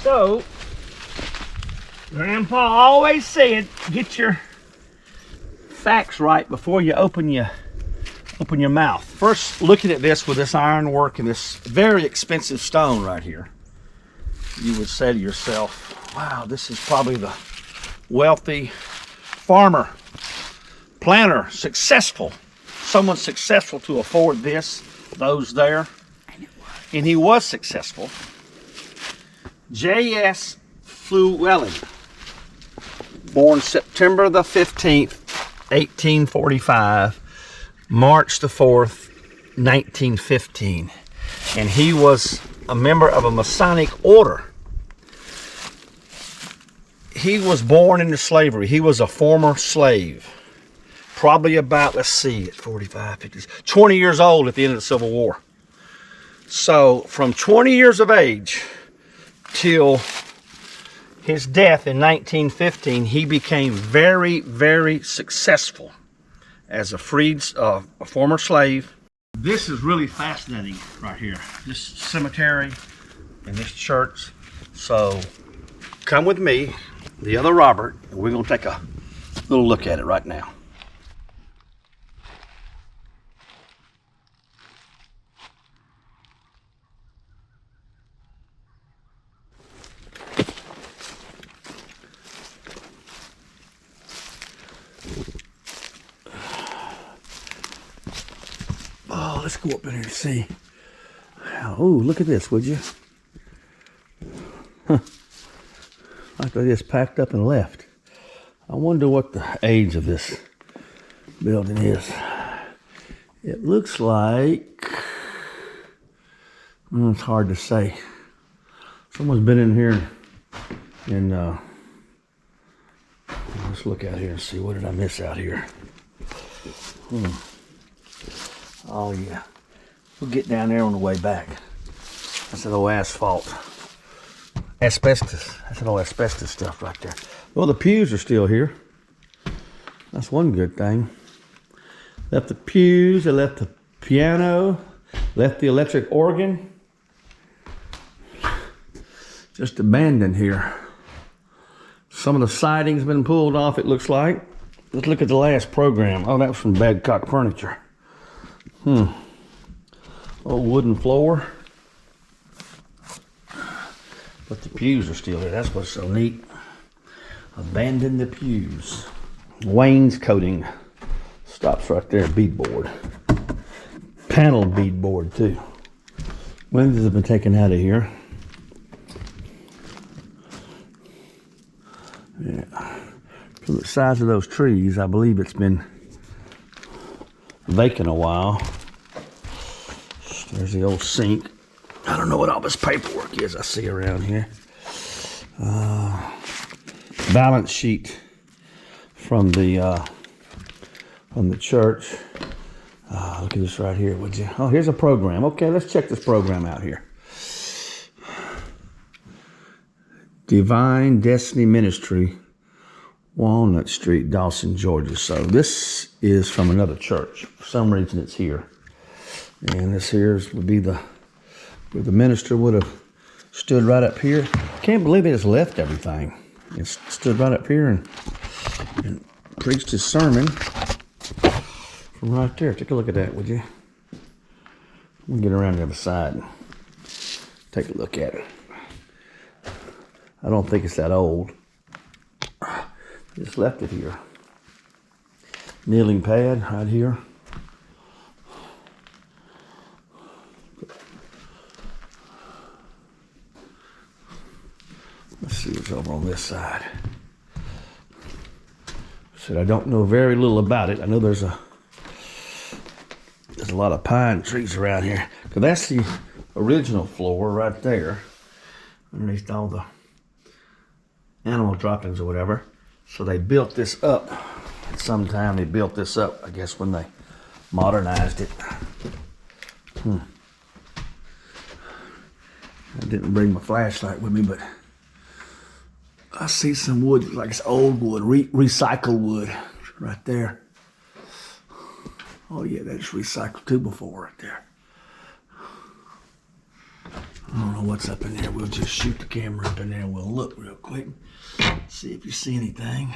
So, Grandpa always said, get your facts right before you open your mouth. First, looking at this with this ironwork and this very expensive stone right here, you would say to yourself, wow, this is probably the wealthy farmer, planter, successful, someone successful to afford this, those there. And he was successful. J.S. Fluellen, born September the 15th, 1845, March the 4th, 1915. And he was a member of a Masonic order. He was born into slavery. He was a former slave. Probably about, let's see, at 45, 50, 20 years old at the end of the Civil War. So from 20 years of age till his death in 1915, he became very, very successful as a former slave. This is really fascinating right here, this cemetery and this church. So come with me, the other Robert, and we're going to take a little look at it right now. Oh, let's go up in here and see. Oh, look at this, would you? Huh. Like they just packed up and left. I wonder what the age of this building is. It looks like, it's hard to say. Someone's been in here and let's look out here and see, what did I miss out here? Oh yeah, we'll get down there on the way back. That's that old asphalt. Asbestos, that's that old asbestos stuff right there. Well, the pews are still here. That's one good thing. Left the pews, they left the piano, left the electric organ. Just abandoned here. Some of the siding's been pulled off, it looks like. Let's look at the last program. Oh, that was from Badcock Furniture. Old wooden floor. But the pews are still there. That's what's so neat. Abandon the pews. Wainscoting. Stops right there. Beadboard. Panel beadboard too. Windows have been taken out of here. Yeah. For the size of those trees, I believe it's been vacant a while. There's the old sink. I don't know what all this paperwork is I see around here. Balance sheet from the church. Look at this right here, would you? Oh, here's a program. Okay, let's check this program out here. Divine Destiny Ministry, Walnut Street, Dawson, Georgia. So this is from another church. For some reason it's here. And this here would be where the minister would have stood right up here. Can't believe they just left everything. He stood right up here and preached his sermon from right there. Take a look at that, would you? We'll get around the other side and take a look at it. I don't think it's that old. Just left it here. Kneeling pad right here. Let's see what's over on this side. I don't know very little about it. I know there's a lot of pine trees around here. Because that's the original floor right there. Underneath all the animal droppings or whatever. So they built this up. At some time they built this up, I guess, when they modernized it. I didn't bring my flashlight with me, but I see some wood, like it's old wood, recycled wood right there. Oh yeah, that's recycled 2x4 right there. know what's up in there. We'll just shoot the camera up in there and we'll look real quick. See if you see anything.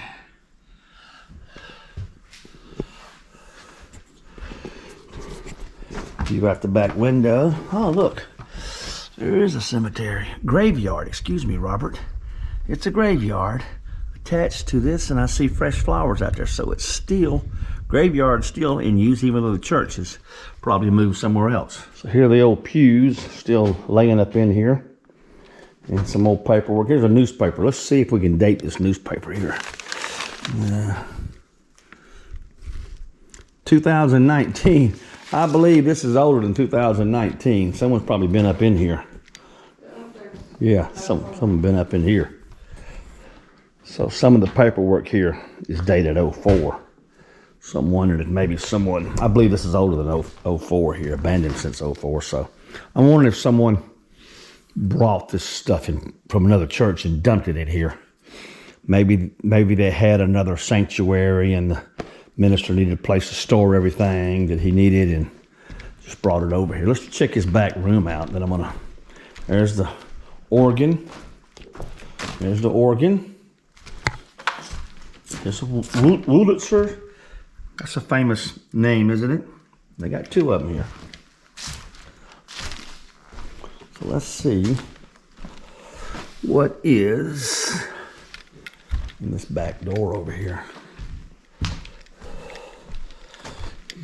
View out the back window. Oh, look. There is a cemetery. Graveyard, excuse me, Robert. It's a graveyard attached to this, and I see fresh flowers out there, so it's still, graveyard still in use, even though the church has probably moved somewhere else. So here are the old pews still laying up in here, and some old paperwork. Here's a newspaper. Let's see if we can date this newspaper here. 2019. I believe this is older than 2019. Someone's probably been up in here. Yeah, someone been up in here. So some of the paperwork here is dated 04. So I'm wondering if maybe someone, I believe this is older than 04 here, abandoned since 04. So I'm wondering if someone brought this stuff in from another church and dumped it in here. Maybe they had another sanctuary and the minister needed a place to store everything that he needed and just brought it over here. Let's check his back room out. Then there's the organ. There's the organ. There's a Wurlitzer. That's a famous name, isn't it? They got two of them here. So let's see what is in this back door over here.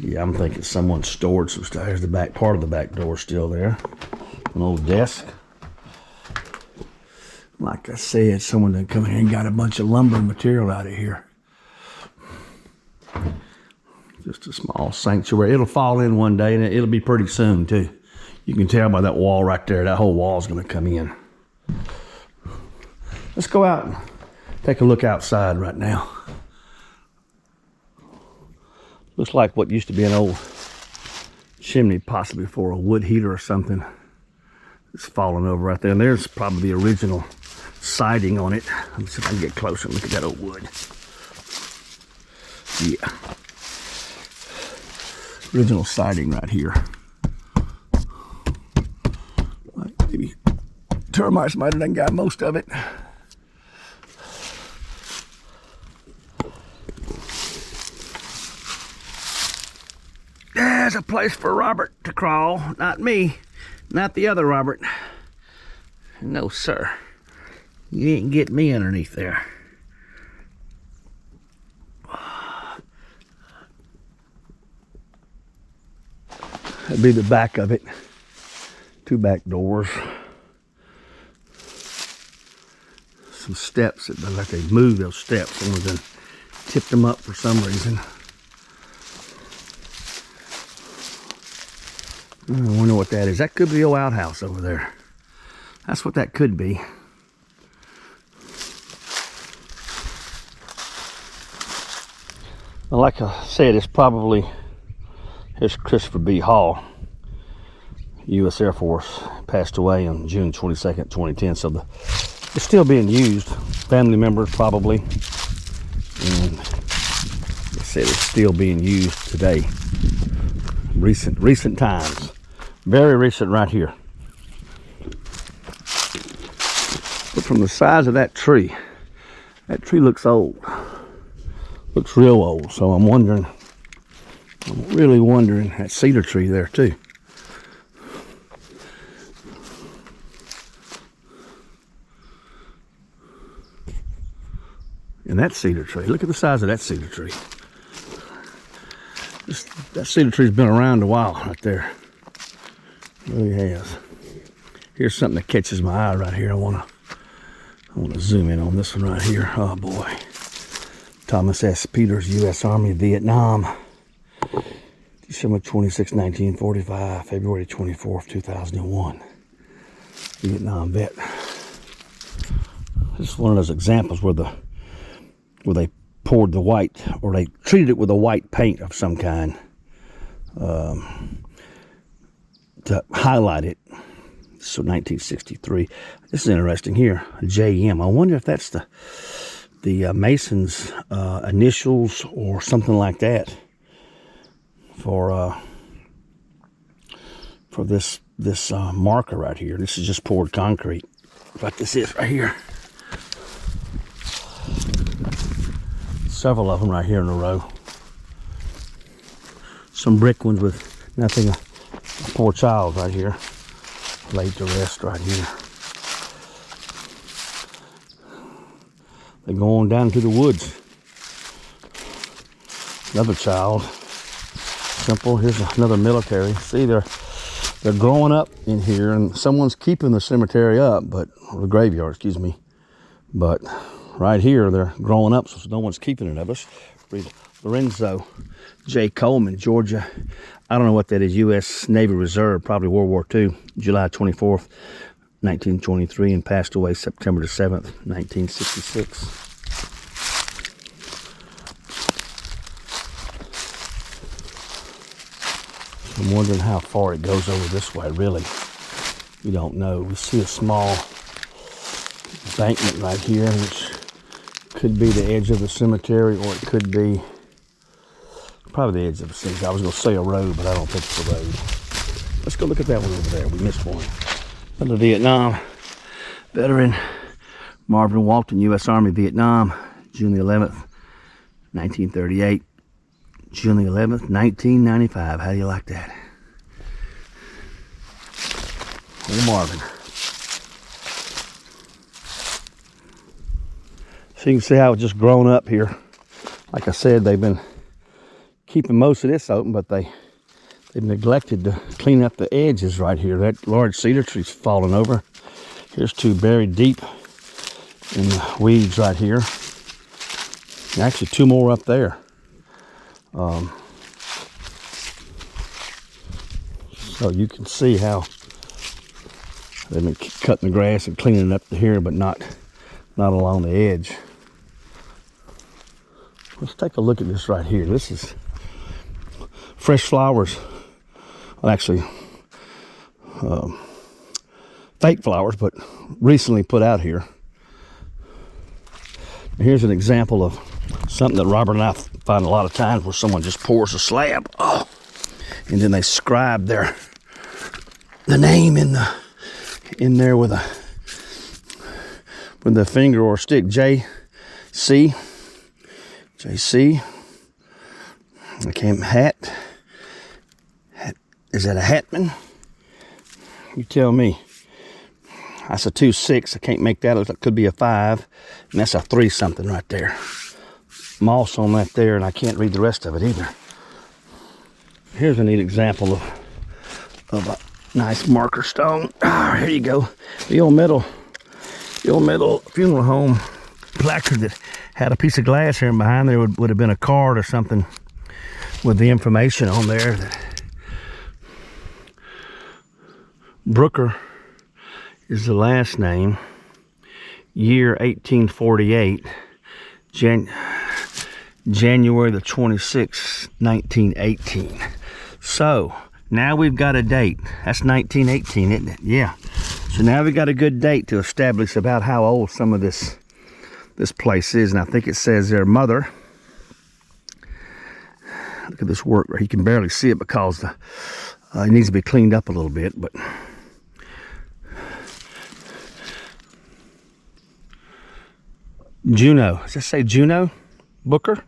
Yeah, I'm thinking someone stored some stuff. There's the back part of the back door still there. An old desk. Like I said, someone that come in here and got a bunch of lumber material out of here. Just a small sanctuary. It'll fall in one day, and it'll be pretty soon, too. You can tell by that wall right there. That whole wall's going to come in. Let's go out and take a look outside right now. Looks like what used to be an old chimney, possibly for a wood heater or something. It's fallen over right there. And there's probably the original siding on it. Let me see if I can get closer and look at that old wood. Yeah. Original siding right here. Maybe termites might have done got most of it. There's a place for Robert to crawl, not me, not the other Robert. No, sir. You ain't get me underneath there. That'd be the back of it. Two back doors. Some steps that look like they moved those steps. Someone done tipped them up for some reason. I wonder what that is. That could be the old outhouse over there. That's what that could be. Well, like I said, it's probably, here's Christopher B. Hall, U.S. Air Force, passed away on June 22nd, 2010. So it's still being used. Family members probably. And they said it's still being used today. Recent times. Very recent right here. But from the size of that tree looks old. Looks real old. So I'm really wondering, that cedar tree there too. And that cedar tree, look at the size of that cedar tree. That cedar tree's been around a while right there. It really has. Here's something that catches my eye right here. I want to zoom in on this one right here. Oh boy. Thomas S. Peters, U.S. Army, Vietnam. December 26, 1945, February 24th, 2001. Vietnam vet. This is one of those examples where they poured the white, or they treated it with a white paint of some kind to highlight it. So 1963. This is interesting here. JM. I wonder if that's the Mason's initials or something like that for this this marker right here. This is just poured concrete. Like this is right here. Several of them right here in a row. Some brick ones with nothing. A poor child right here. Laid to rest right here. They're going down to the woods. Another child. Simple. Here's another military. See, they're growing up in here, and someone's keeping the cemetery up, or the graveyard, excuse me. But right here, they're growing up, so no one's keeping it of us. Read Lorenzo J. Coleman, Georgia. I don't know what that is. U.S. Navy Reserve, probably World War II, July 24th, 1923, and passed away September the 7th, 1966. I'm wondering how far it goes over this way, really. We don't know. We see a small embankment right here, which could be the edge of the cemetery, or it could be probably the edge of the cemetery. I was going to say a road, but I don't think it's a road. Let's go look at that one over there. We missed one. Another Vietnam veteran, Marvin Walton, U.S. Army, Vietnam, June the 11th, 1938. June the 11th, 1995. How do you like that? Little Marvin. So you can see how it's just grown up here. Like I said, they've been keeping most of this open, but they've neglected to clean up the edges right here. That large cedar tree's fallen over. Here's two buried deep in the weeds right here. And actually two more up there. So you can see how they've been cutting the grass and cleaning it up to here, but not along the edge. Let's take a look at this right here. This is fresh flowers. Well, actually, fake flowers, but recently put out here. Here's an example of something that Robert and I find a lot of times, where someone just pours a slab, and then they scribe the name in there with the finger or stick. JC. Hat. Is that a Hatman? You tell me. That's a 2-6. I can't make that. It could be a 5, and that's a 3 something right there. Moss on that there, and I can't read the rest of it either. Here's a neat example of a nice marker stone. Here you go. The old metal funeral home placard that had a piece of glass here, and behind there would have been a card or something with the information on there. That Brooker is the last name. Year 1848. January the 26th, 1918. So now we've got a date. That's 1918, isn't it? Yeah. So now we've got a good date to establish about how old some of this place is. And I think it says their mother. Look at this work. You can barely see it because it needs to be cleaned up a little bit. But Juno. Does that say Juno Booker?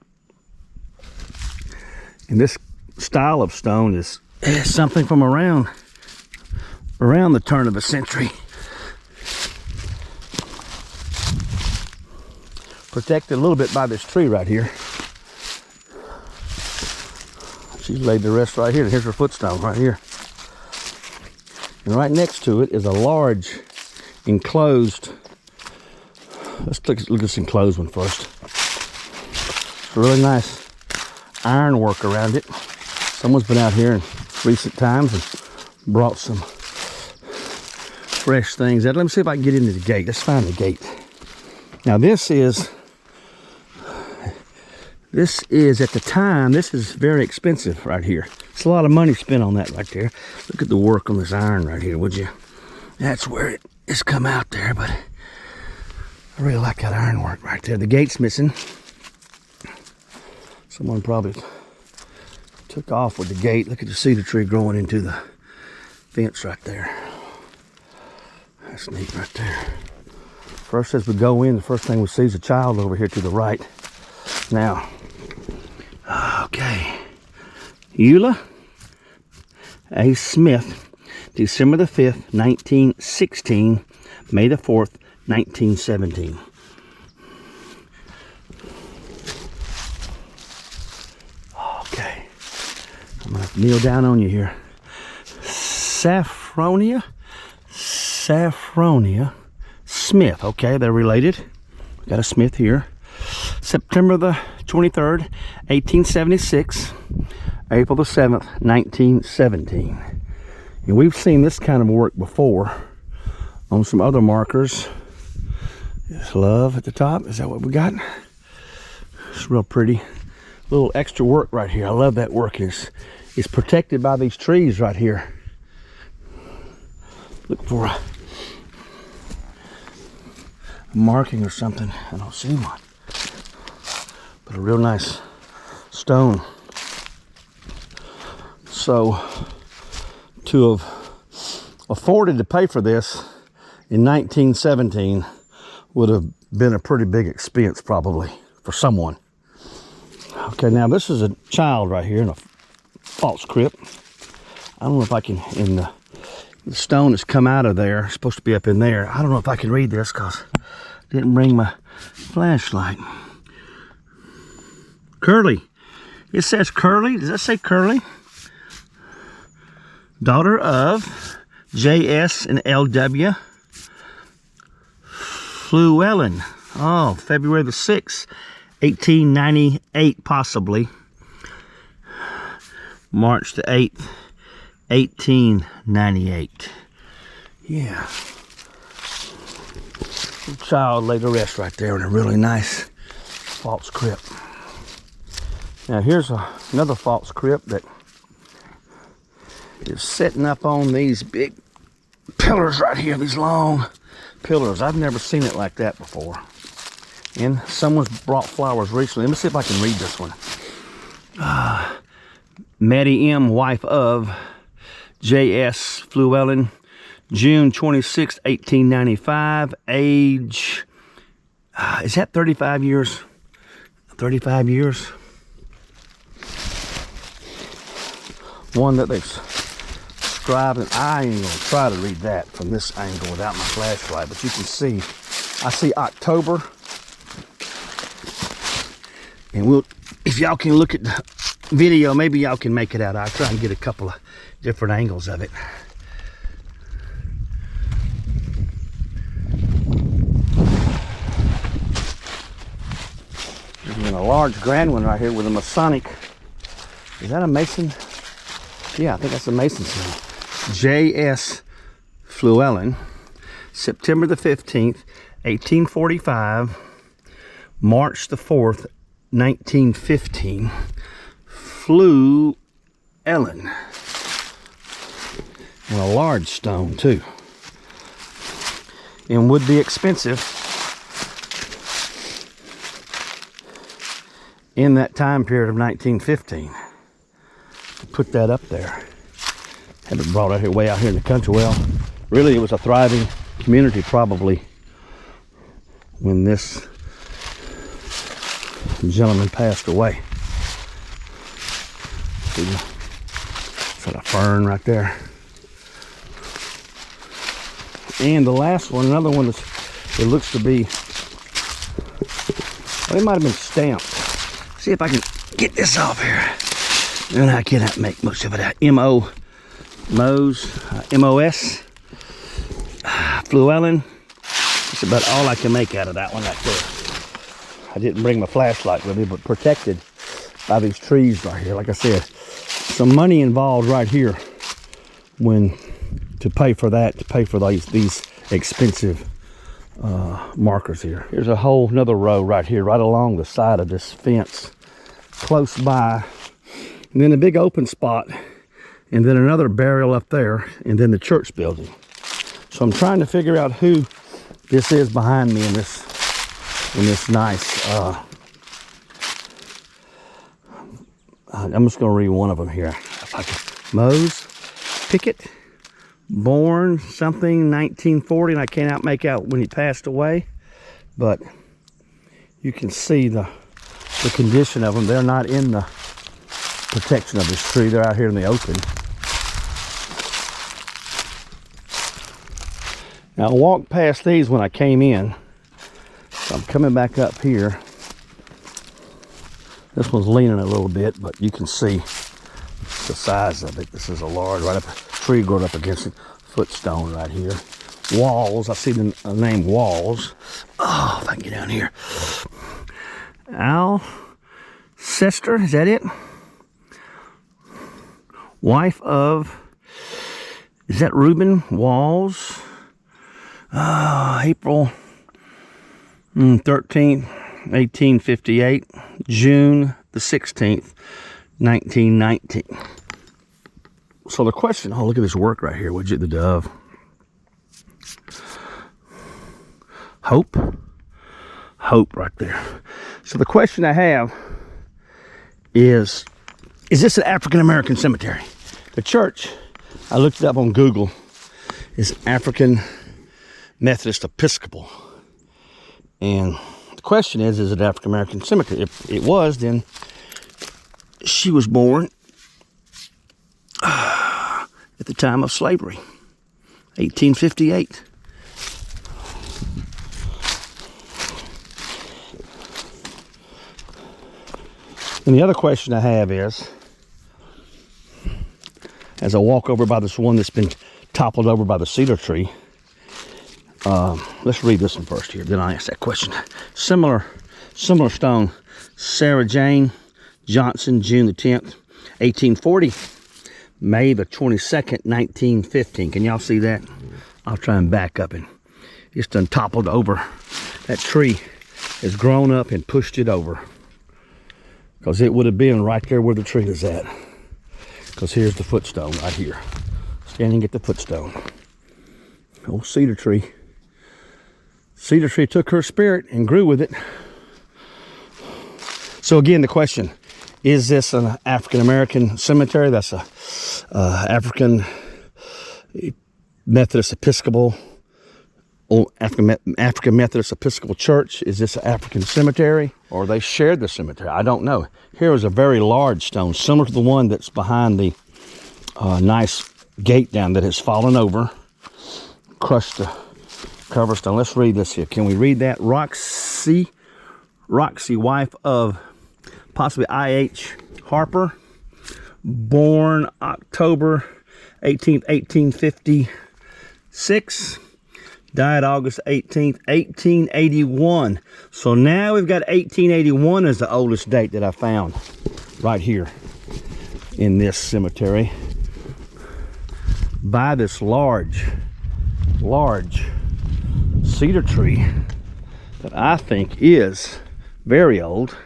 And this style of stone is something from around the turn of the century. Protected a little bit by this tree right here. She's laid the rest right here. Here's her footstone right here. And right next to it is a large enclosed. Let's look at this enclosed one first. It's a really nice ironwork around it. Someone's been out here in recent times and brought some fresh things out. Let me see if I can get into the gate. Let's find the gate. Now this is at the time, this is very expensive right here. It's a lot of money spent on that right there. Look at the work on this iron right here, would you? That's where it's come out there, but I really like that ironwork right there. The gate's missing. Someone probably took off with the gate. Look at the cedar tree growing into the fence right there. That's neat right there. First, as we go in, the first thing we see is a child over here to the right. Now, okay. Eula A. Smith, December the 5th, 1916, May the 4th, 1917. Okay. I'm going to kneel down on you here. Saffronia Smith. Okay, they're related. We got a Smith here. September the 23rd, 1876, April the 7th, 1917. And we've seen this kind of work before on some other markers. This love at the top. Is that what we got? It's real pretty. Little extra work right here. I love that work. It's protected by these trees right here. Look for a marking or something. I don't see one. But a real nice stone. So to have afforded to pay for this in 1917 would have been a pretty big expense probably for someone. Okay, now this is a child right here in a false crypt. I don't know if I can, in the stone that's come out of there, it's supposed to be up in there. I don't know if I can read this because I didn't bring my flashlight. Curly. It says Curly. Does that say Curly? Daughter of J.S. and L.W. Flewellen. Oh, February the 6th, 1898 possibly. March the 8th, 1898. Yeah. The child lay to rest right there in a really nice false crypt. Now here's another false crypt that is setting up on these big pillars right here, these long pillars. I've never seen it like that before. And someone's brought flowers recently. Let me see if I can read this one. Maddie M., wife of J.S. Flewellen, June 26, 1895, age, is that 35 years? 35 years? One that they've scribed, and I ain't gonna try to read that from this angle without my flashlight, but you can see, I see October, and we'll, if y'all can look at the video, maybe y'all can make it out. I'll try and get a couple of different angles of it. There's a large grand one right here with a Masonic. Is that a Mason? Yeah, I think that's a Mason symbol. J.S. Flewellen, September the 15th, 1845, March the 4th, 1915. Flewellen. And a large stone too. And would be expensive in that time period of 1915. To put that up there. Had it brought out here, way out here in the country. Well, really it was a thriving community probably when this gentleman passed away. See, it's got a fern right there. And the last one, another one that's, it looks to be, well, it might have been stamped. See if I can get this off here. And I cannot make much of it out. M.O. Mose, M.O.S. Flewellen. That's about all I can make out of that one right there. I didn't bring my flashlight with me, but protected by these trees right here. Like I said, some money involved right here when to pay for that, to pay for these expensive markers here. Here's a whole another row right here, right along the side of this fence, close by. And then a big open spot, and then another burial up there, and then the church building. So I'm trying to figure out who this is behind me in this nice, I'm just gonna read one of them here. If I can. Mose Pickett, Born something 1940, and I cannot make out when he passed away, but you can see the condition of them. They're not in the protection of this tree. They're out here in the open. Now I walked past these when I came in, so I'm coming back up here. This one's leaning a little bit, but you can see the size of it. This is a large, right up a tree growing up against it. Footstone right here. Walls, I see the name Walls. Oh, if I can get down here. Alcester, is that it? Wife of, is that Reuben Walls? April 13th, 1858, June the 16th, 1919. So the question, oh, look at this work right here, would you, the dove. Hope right there. So the question I have is this an African-American cemetery? The church, I looked it up on Google, is African Methodist Episcopal. And the question is it African-American cemetery? If it was, then she was born at the time of slavery, 1858. And the other question I have is, as I walk over by this one that's been toppled over by the cedar tree, let's read this one first here, then I ask that question. Similar stone, Sarah Jane Johnson, June the 10th, 1840, May the 22nd, 1915. Can y'all see that? I'll try and back up, and it's done toppled over. That tree has grown up and pushed it over, because it would have been right there where the tree is at. Because here's the footstone right here, standing at the footstone. Old cedar tree. Cedar tree took her spirit and grew with it. So again, the question, is this an African-American cemetery? That's a African Methodist Episcopal, or African Methodist Episcopal Church. Is this an African cemetery? Or they shared the cemetery? I don't know. Here is a very large stone, similar to the one that's behind the nice gate down that has fallen over, crushed the cover stone. Let's read this here. Can we read that? Roxy, wife of possibly I.H. Harper, born October 18th, 1856, died August 18th, 1881. So now we've got 1881 as the oldest date that I found right here in this cemetery, by this large cedar tree that I think is very old.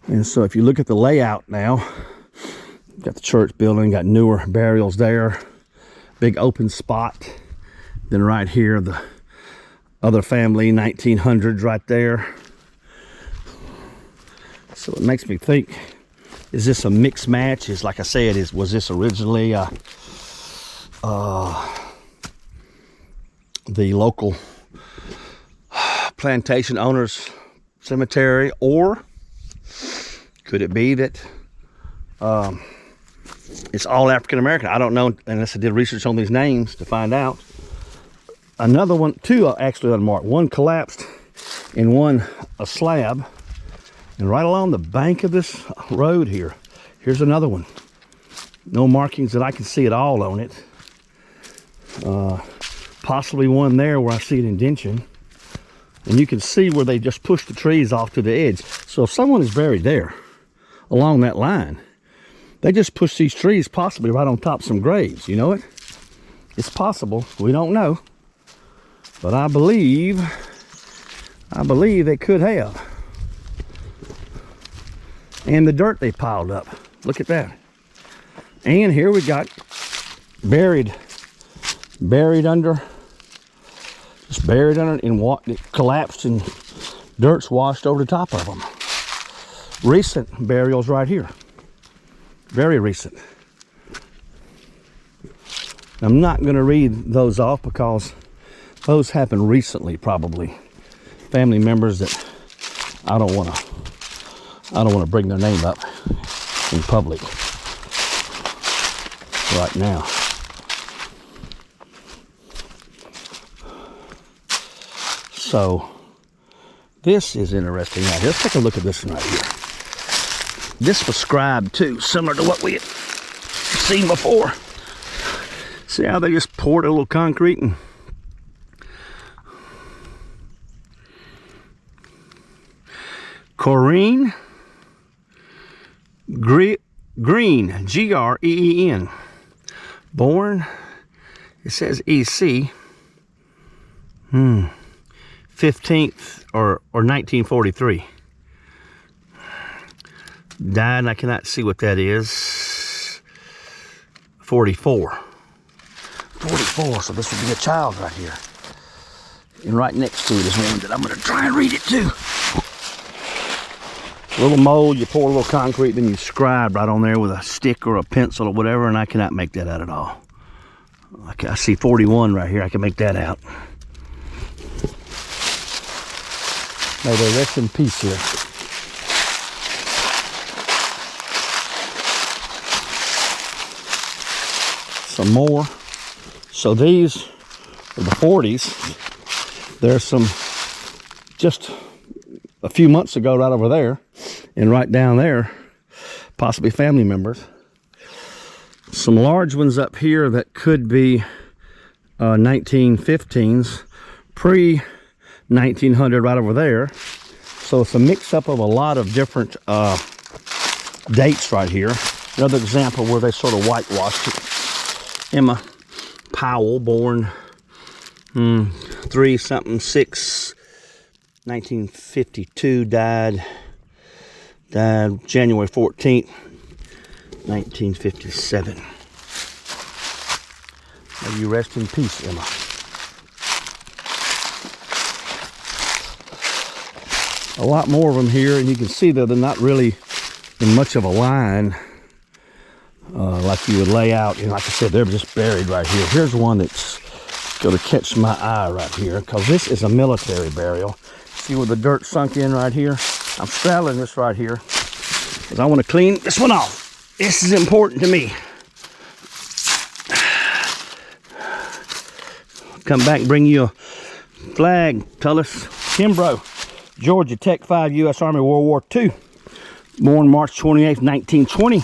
And so if you look at the layout now, got the church building, got newer burials there, big open spot. Then right here, the other family, 1900s right there. So it makes me think, is this a mixed match? Is, like I said, was this originally the local plantation owners cemetery, or could it be that it's all African American? I don't know, unless I did research on these names to find out. Another one, two actually unmarked. One collapsed and one a slab. And right along the bank of this road here, here's another one. No markings that I can see at all on it. Possibly one there where I see an indention. And you can see where they just pushed the trees off to the edge. So if someone is buried there, along that line, they just pushed these trees possibly right on top of some graves. You know it? It's possible. We don't know. But I believe they could have. And the dirt they piled up. Look at that. And here we got buried under, in what it collapsed and dirt's washed over the top of them. Recent burials right here. Very recent. I'm not going to read those off because those happened recently, probably. Family members that I don't want to bring their name up in public right now. So this is interesting right here. Let's take a look at this one right here. This was scribed too, similar to what we had seen before. See how they just poured a little concrete and Corrine Green, Green, born, it says EC, 15th or 1943. Died, and I cannot see what that is. 44. 44, so this would be a child right here. And right next to it is one that I'm going to try and read it too. A little mold, you pour a little concrete, then you scribe right on there with a stick or a pencil or whatever, and I cannot make that out at all. I see 41 right here, I can make that out. May they rest in peace here. Some more. So these are the 40s. There's some just a few months ago right over there, and right down there, possibly family members. Some large ones up here that could be 1915s, pre-1900 right over there. So it's a mix-up of a lot of different dates right here. Another example where they sort of whitewashed it. Emma Powell, born 3-something-6, 1952, died January 14th, 1957. May you rest in peace, Emma. A lot more of them here, and you can see that they're not really in much of a line like you would lay out. And like I said, they're just buried right here. Here's one that's going to catch my eye right here, because this is a military burial. See where the dirt sunk in right here? I'm straddling this right here because I want to clean this one off. This is important to me. Come back and bring you a flag, Tullis. Kimbrough, Georgia Tech 5, U.S. Army, World War II. Born March 28th, 1920.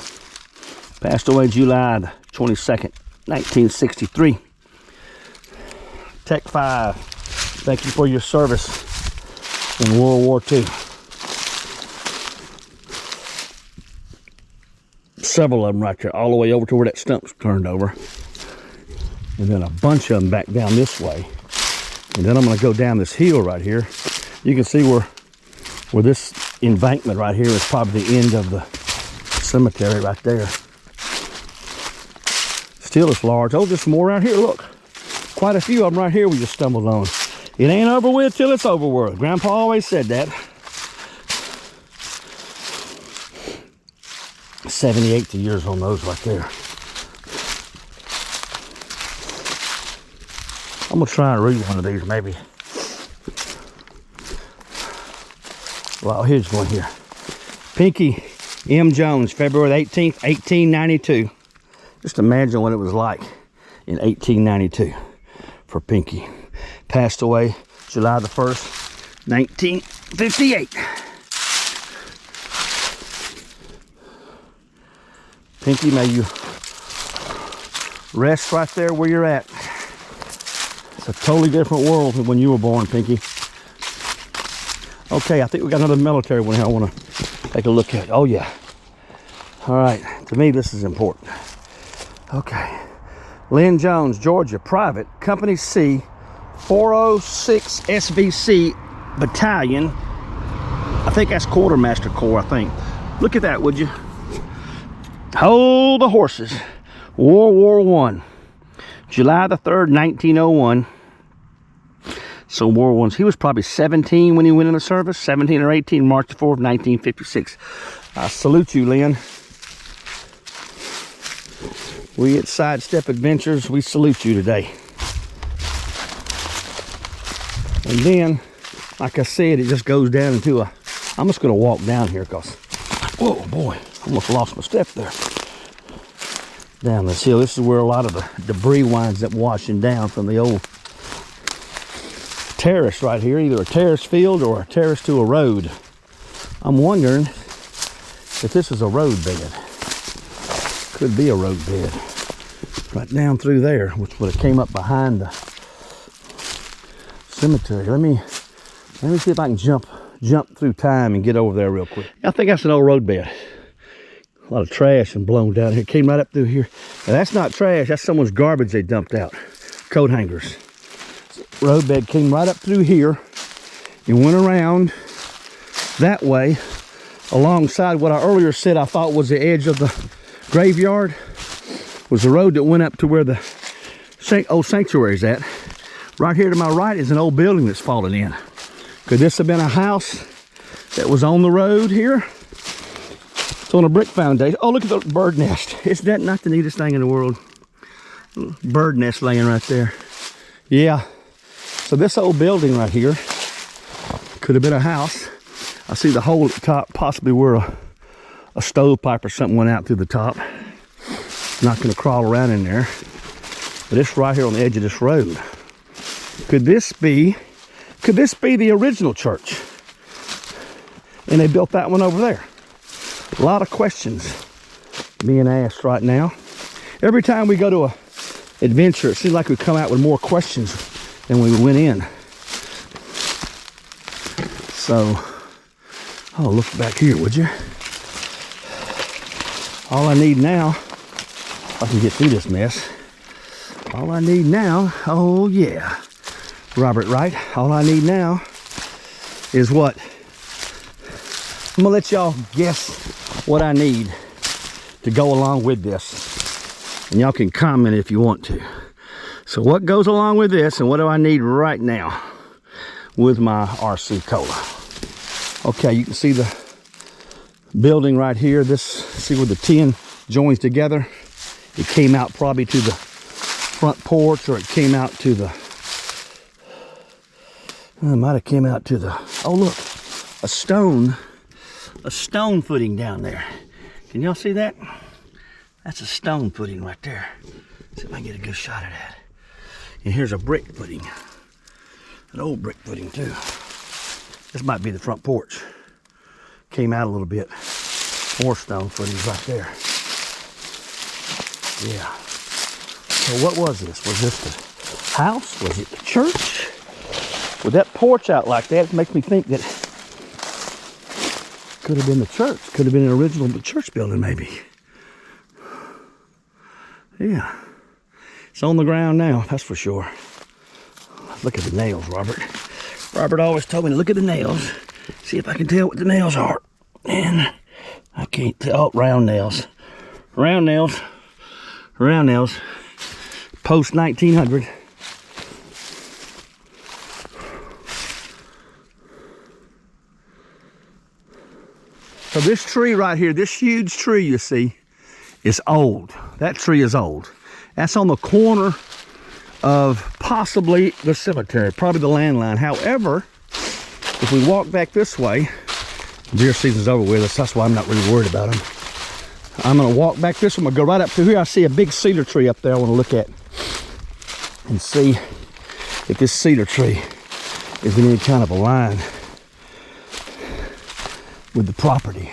Passed away July 22nd, 1963. Tech 5, thank you for your service in World War II. Several of them right there, all the way over to where that stump's turned over. And then a bunch of them back down this way. And then I'm going to go down this hill right here. You can see where this embankment right here is probably the end of the cemetery right there. Still it's large. Oh, there's some more around here. Look, quite a few of them right here we just stumbled on. It ain't over with till it's over with. Grandpa always said that. 78 years on those right there. I'm gonna try and read one of these maybe. Well, here's one here. Pinky M. Jones, February 18th, 1892. Just imagine what it was like in 1892 for Pinky. Passed away July the 1st, 1958. Pinky, may you rest right there where you're at. It's a totally different world than when you were born, Pinky. Okay, I think we got another military one here I want to take a look at. Oh, yeah. All right, to me, this is important. Okay. Lynn Jones, Georgia, private, Company C, 406 SVC Battalion. I think that's Quartermaster Corps, I think. Look at that, would you? Hold the horses. World War I. July the 3rd, 1901. So World War I. He was probably 17 when he went into service. 17 or 18, March the 4th, 1956. I salute you, Lynn. We at Sidestep Adventures, we salute you today. And then, like I said, it just goes down into a, I'm just gonna walk down here because, whoa boy, almost lost my step there. Down this hill, this is where a lot of the debris winds up washing down from the old terrace right here, either a terrace field or a terrace to a road. I'm wondering if this is a road bed. Could be a road bed. Right down through there, which would have came up behind the cemetery. Let me see if I can jump through time and get over there real quick. I think that's an old road bed. A lot of trash and blown down here. It came right up through here. Now, that's not trash, that's someone's garbage they dumped out. Coat hangers. Road bed came right up through here and went around that way alongside what I earlier said I thought was the edge of the graveyard. Was the road that went up to where the old sanctuary is at. Right here to my right is an old building that's fallen in. Could this have been a house that was on the road here? It's on a brick foundation. Oh, look at the bird nest. Isn't that not the neatest thing in the world? Bird nest laying right there. Yeah. So this old building right here could have been a house. I see the hole at the top, possibly where a stovepipe or something went out through the top. Not going to crawl around in there. But it's right here on the edge of this road. Could this be the original church? And they built that one over there. A lot of questions being asked right now. Every time we go to a adventure, it seems like we come out with more questions than we went in. So, oh, look back here, would you? All I need now, if I can get through this mess. All I need now, oh yeah, Robert Wright, all I need now is what? I'm gonna let y'all guess what I need to go along with this. And y'all can comment if you want to. So what goes along with this and what do I need right now with my RC Cola? Okay, you can see the building right here. This, see where the tin joins together? It came out probably to the front porch, or it came out to the, it might have came out to the, oh look, a stone footing down there. Can y'all see that? That's a stone footing right there. See if I can get a good shot of that. And here's a brick footing, an old brick footing too. This might be the front porch. Came out a little bit. More stone footings right there. Yeah. So what was this? Was this the house? Was it the church? With that porch out like that, it makes me think that could have been the church. Could have been an original church building maybe. Yeah. It's on the ground now, that's for sure. Look at the nails, Robert. Robert always told me to look at the nails. See if I can tell what the nails are. And I can't tell. Oh, round nails. Round nails. Round nails. Post 1900. So this tree right here, this huge tree you see, is old. That tree is old. That's on the corner of possibly the cemetery, probably the landline. However, if we walk back this way, deer season's over with us, that's why I'm not really worried about them. I'm gonna walk back this way, I'm gonna go right up through here. I see a big cedar tree up there I wanna look at and see if this cedar tree is in any kind of a line with the property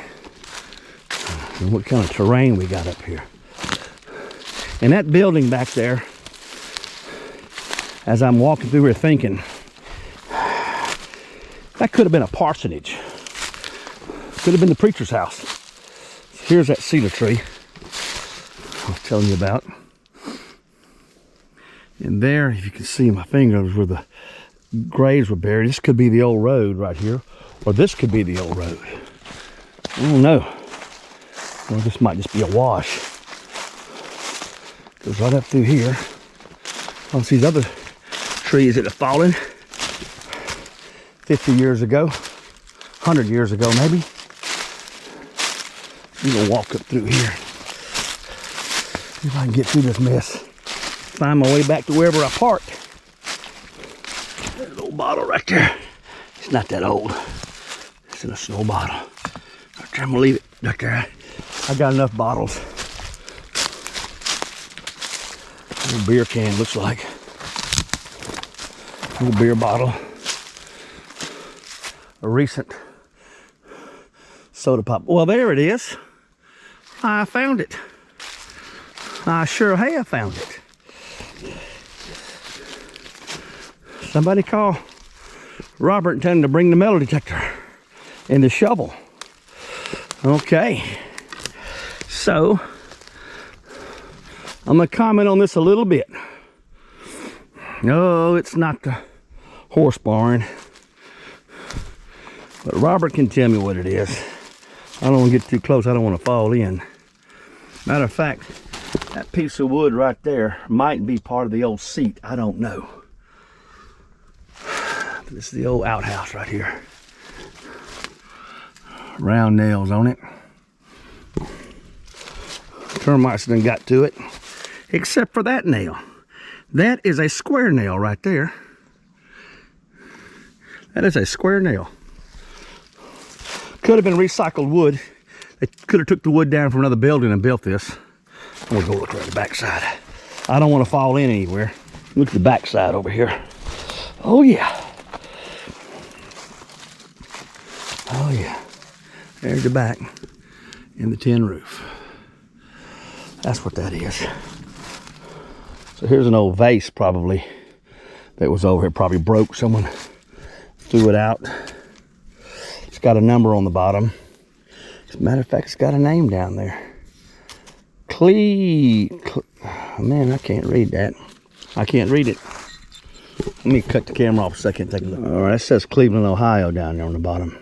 and what kind of terrain we got up here. And that building back there, as I'm walking through here thinking, that could have been a parsonage. Could have been the preacher's house. Here's that cedar tree I was telling you about. And there, if you can see my fingers where the graves were buried, this could be the old road right here, or this could be the old road. I don't know. Or this might just be a wash. Goes right up through here. Oh, see these other trees that have fallen 50 years ago, 100 years ago maybe. I'm gonna walk up through here. See if I can get through this mess. Find my way back to wherever I parked. There's a little bottle right there. It's not that old. It's in a snow bottle. Right there, I'm gonna leave it right there. I got enough bottles. A little beer can, looks like. A little beer bottle. A recent soda pop. Well, there it is. I found it. I sure have found it. Somebody call Robert and tell him to bring the metal detector and the shovel. Okay. So, I'm going to comment on this a little bit. No, it's not the horse barn. But Robert can tell me what it is. I don't want to get too close. I don't want to fall in. Matter of fact, that piece of wood right there might be part of the old seat. I don't know. This is the old outhouse right here. Round nails on it. Termites done got to it. Except for that nail. That is a square nail right there. That is a square nail. Could have been recycled wood. They could have took the wood down from another building and built this. I'm gonna go look at the backside. I don't want to fall in anywhere. Look at the backside over here. Oh yeah. Oh yeah. There's the back and the tin roof. That's what that is. So here's an old vase probably that was over here. Probably broke. Someone threw it out. It's got a number on the bottom. As a matter of fact, it's got a name down there. Man, I can't read that. I can't read it. Let me cut the camera off a second and take a look. All right, it says Cleveland, Ohio down there on the bottom.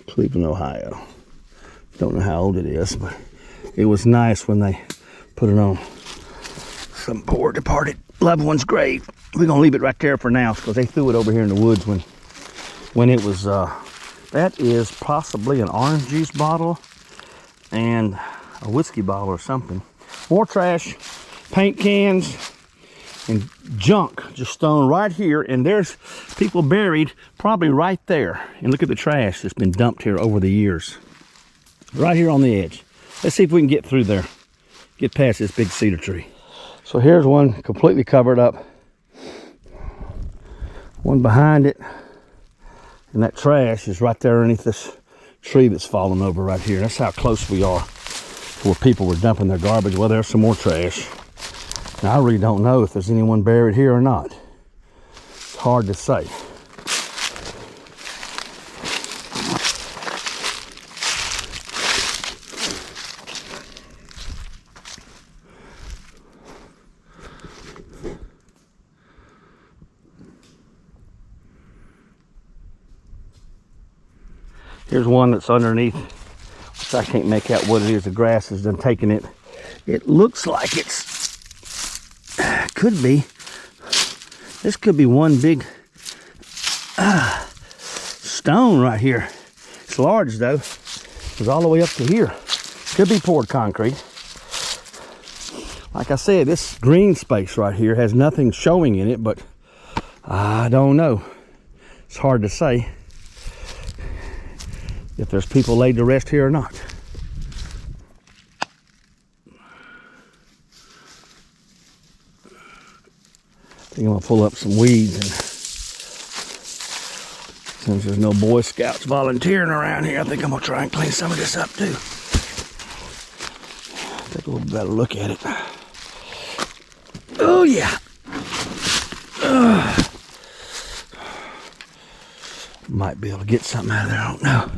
Cleveland, Ohio. Don't know how old it is, but it was nice when they put it on some poor departed loved one's grave. We're gonna leave it right there for now because they threw it over here in the woods when it was, that is possibly an orange juice bottle and a whiskey bottle or something. More trash, paint cans, and junk just thrown right here. And there's people buried probably right there. And look at the trash that's been dumped here over the years. Right here on the edge. Let's see if we can get through there. Get past this big cedar tree. So here's one completely covered up. One behind it. And that trash is right there underneath this tree that's fallen over right here. That's how close we are to where people were dumping their garbage. Well, there's some more trash. Now, I really don't know if there's anyone buried here or not. It's hard to say. Here's one that's underneath, which I can't make out what it is. The grass has done taken it. It looks like it's, could be, this could be one big stone right here. It's large though. It's all the way up to here. Could be poured concrete. Like I said, this green space right here has nothing showing in it, but I don't know. It's hard to say if there's people laid to rest here or not. I think I'm gonna pull up some weeds, and since there's no Boy Scouts volunteering around here, I think I'm gonna try and clean some of this up too. Take a little better look at it. Oh yeah. Might be able to get something out of there, I don't know.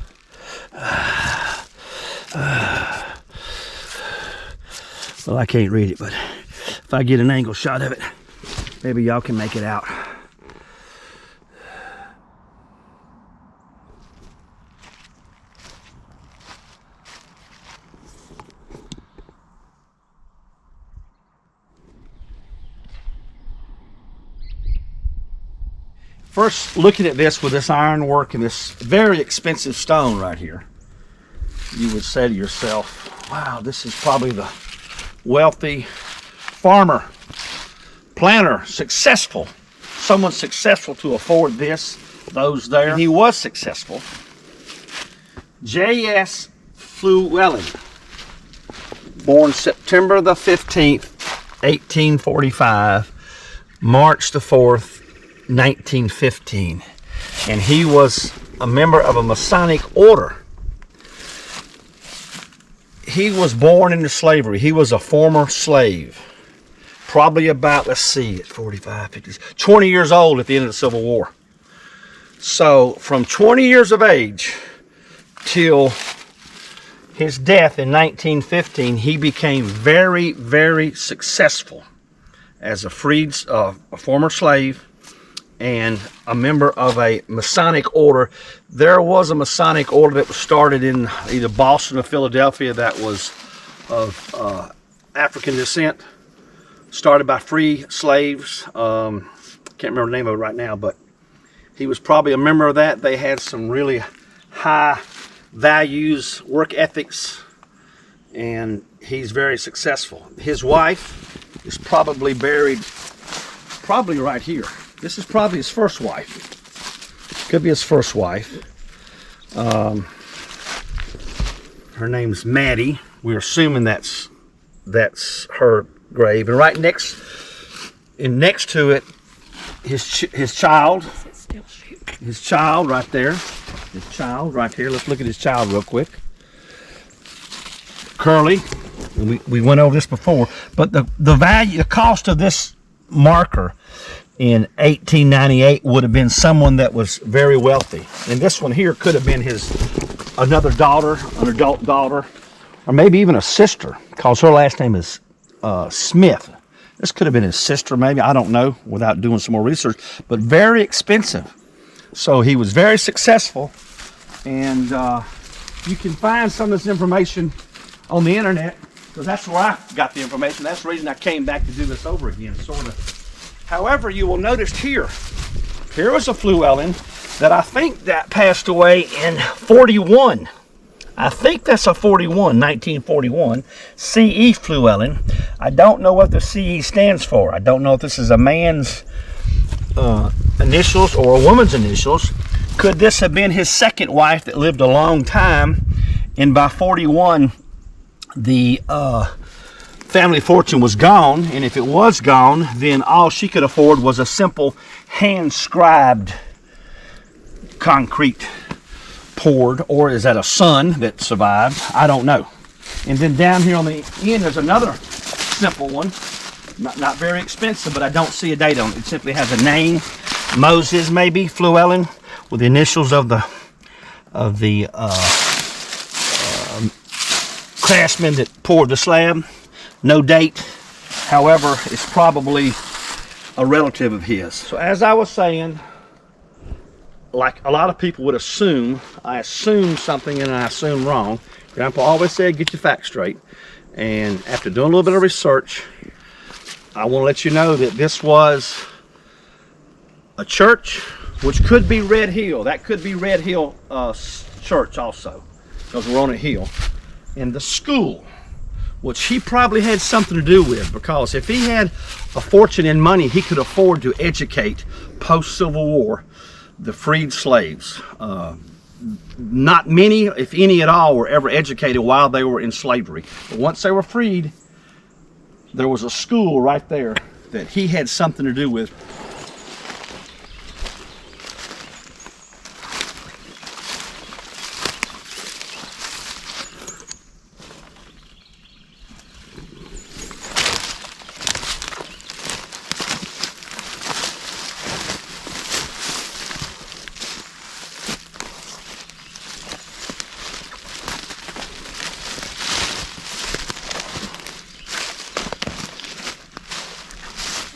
Well, I can't read it, but if I get an angle shot of it, maybe y'all can make it out. First, looking at this with this ironwork and this very expensive stone right here, you would say to yourself, wow, this is probably the wealthy farmer, planter, successful. Someone successful to afford this, those there. And he was successful. J.S. Flewellen, born September the 15th, 1845, March the 4th, 1915. And he was a member of a Masonic order. He was born into slavery. He was a former slave. Probably about, let's see, 45, 50, 20 years old at the end of the Civil War. So from 20 years of age till his death in 1915, he became very, very successful as a former slave and a member of a Masonic order. There was a Masonic order that was started in either Boston or Philadelphia that was of African descent, started by free slaves. Can't remember the name of it right now, but he was probably a member of that. They had some really high values, work ethics, and he's very successful. His wife is probably buried right here. This is probably his first wife. Could be his first wife. Her name's Maddie. We're assuming that's her grave. And right next to it, his child. His child right there. His child right here. Let's look at his child real quick. Curly. We went over this before, but the cost of this marker in 1898 would have been someone that was very wealthy. And this one here could have been another daughter, an adult daughter, or maybe even a sister, because her last name is Smith. This could have been his sister, maybe, I don't know, without doing some more research, but very expensive. So he was very successful, and you can find some of this information on the internet, because that's where I got the information. That's the reason I came back to do this over again, sort of. However, you will notice here was a Flewellen that I think that passed away in 41. I think that's a 1941, C.E. Flewellen. I don't know what the C.E. stands for. I don't know if this is a man's initials or a woman's initials. Could this have been his second wife that lived a long time, and by 41 the family fortune was gone? And if it was gone, then all she could afford was a simple hand-scribed concrete poured, or is that a son that survived? I don't know. And then down here on the end there's another simple one, not very expensive, but I don't see a date on it. It simply has a name, Moses maybe Flewellen, with the initials of the craftsman that poured the slab. No date. However, it's probably a relative of his. So as I was saying, like a lot of people would assume, I assume something and I assume wrong. Grandpa always said, get your facts straight. And after doing a little bit of research, I want to let you know that this was a church, which could be Red Hill. That could be Red Hill Church also, because we're on a hill. And the school, which he probably had something to do with, because if he had a fortune in money, he could afford to educate post-Civil War the freed slaves. Not many, if any at all, were ever educated while they were in slavery. But once they were freed, there was a school right there that he had something to do with.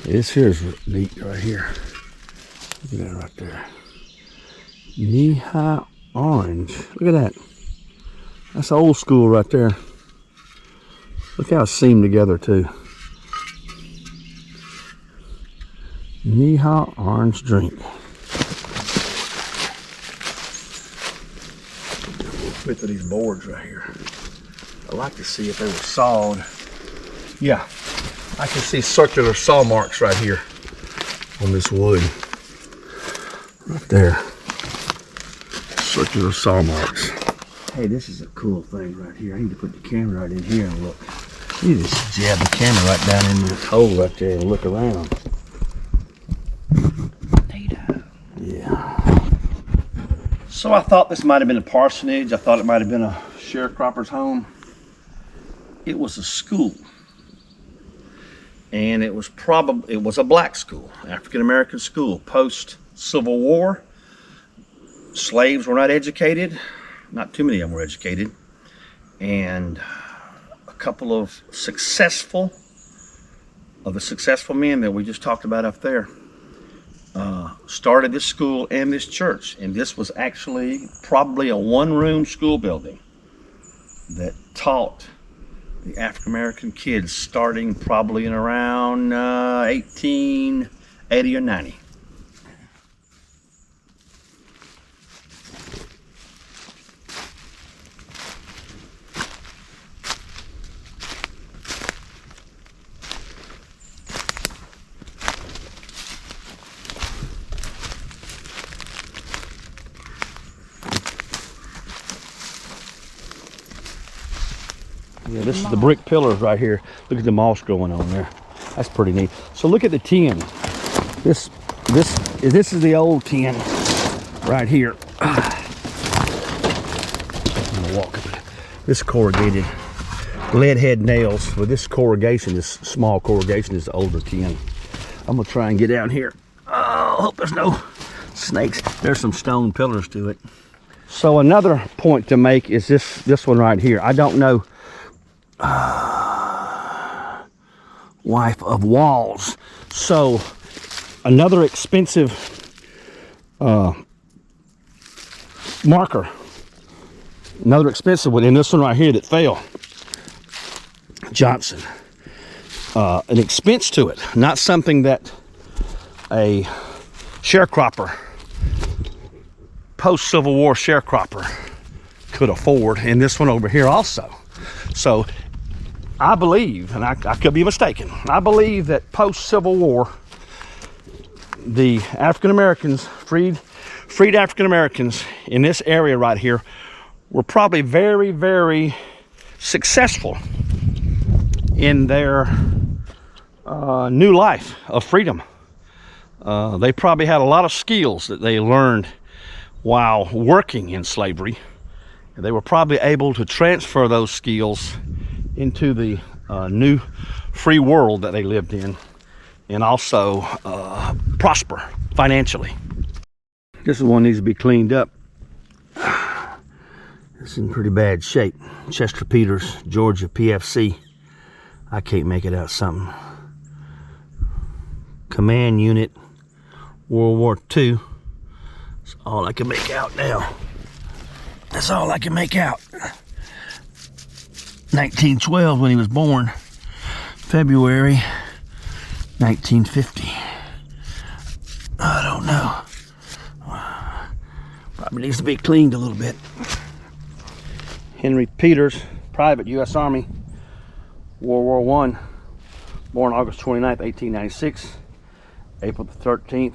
This here is neat right here. Look at that right there. Knee-high orange. Look at that. That's old school right there. Look how it's seamed together too. Knee-high orange drink. We'll fit to these boards right here. I'd like to see if they were sawed Yeah, I can see circular saw marks right here on this wood. Right there. Circular saw marks. Hey, this is a cool thing right here. I need to put the camera right in here and look. You just jab the camera right down into this hole right there and look around. Yeah. So I thought this might have been a parsonage. I thought it might have been a sharecropper's home. It was a school. And it was a black school, African-American school. Post-Civil War, slaves were not educated. Not too many of them were educated. And a couple of the successful men that we just talked about up there started this school and this church. And this was actually probably a one-room school building that taught the African-American kids starting probably in around 1880 or 90. Yeah, this is the brick pillars right here. Look at the moss growing on there. That's pretty neat. So look at the tin. This is the old tin right here. I'm gonna walk up. This corrugated lead head nails with this corrugation, this small corrugation is the older tin. I'm gonna try and get down here. Oh, hope there's no snakes. There's some stone pillars to it. So another point to make is this one right here. I don't know. Wife of walls. So another expensive marker, another expensive one, and this one right here that fell, Johnson. An expense to it, not something that a sharecropper, post-Civil War sharecropper could afford, and this one over here also. So I believe, and I could be mistaken, I believe that post-Civil War, the African Americans, freed African Americans in this area right here, were probably very, very successful in their new life of freedom. They probably had a lot of skills that they learned while working in slavery. They were probably able to transfer those skills into the new free world that they lived in, and also prosper financially. This one needs to be cleaned up. It's in pretty bad shape. Chester Peters, Georgia PFC. I can't make it out something. Command Unit, World War II. That's all I can make out now. That's all I can make out. 1912 when he was born. February 1950. I don't know. Probably needs to be cleaned a little bit. Henry Peters, private, U.S. Army, World War I, born August 29th, 1896, April the 13th,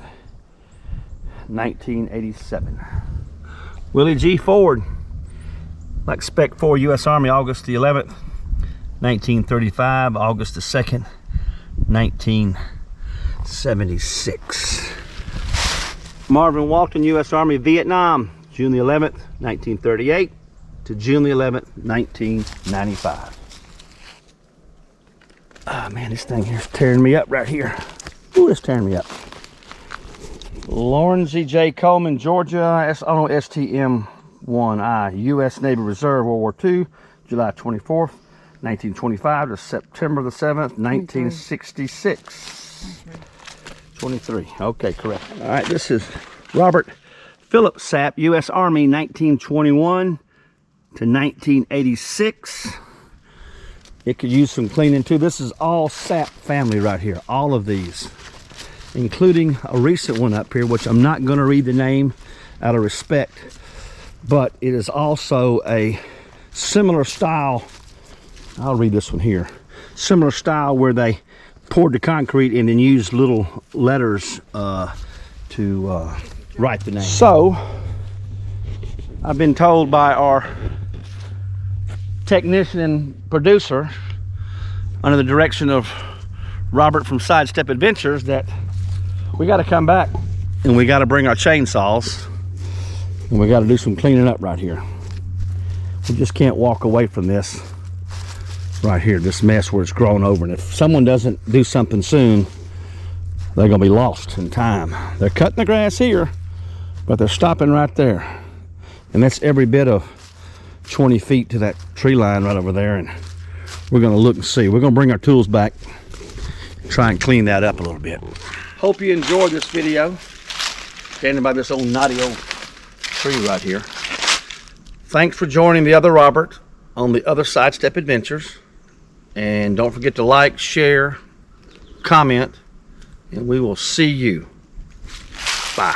1987. Willie G. Ford, like Spec 4, U.S. Army, August the 11th, 1935, August the 2nd, 1976. Marvin Walton, U.S. Army, Vietnam, June the 11th, 1938 to June the 11th, 1995. Ah, man, this thing here's tearing me up right here. Ooh, it's tearing me up. Lawrence J. Coleman, Georgia, STM-1I, U.S. Navy Reserve, World War II, July 24th, 1925 to September the 7th, 1966. 23. Okay, correct. All right, this is Robert Philip Sapp, U.S. Army, 1921 to 1986. It could use some cleaning too. This is all Sapp family right here, all of these, including a recent one up here, which I'm not going to read the name out of respect, but it is also a similar style. I'll read this one here. similar style where they poured the concrete and then used little letters to write the name. So, I've been told by our technician and producer, under the direction of Robert from Sidestep Adventures, that we got to come back and we got to bring our chainsaws and we got to do some cleaning up right here. We just can't walk away from this right here, this mess where it's grown over. And if someone doesn't do something soon, they're gonna be lost in time. They're cutting the grass here, but they're stopping right there. And that's every bit of 20 feet to that tree line right over there. And we're gonna look and see. We're gonna bring our tools back, try and clean that up a little bit. Hope you enjoyed this video. Standing by this old knotty old tree right here. Thanks for joining the other Robert on the other Sidestep Adventures. And don't forget to like, share, comment, and we will see you. Bye.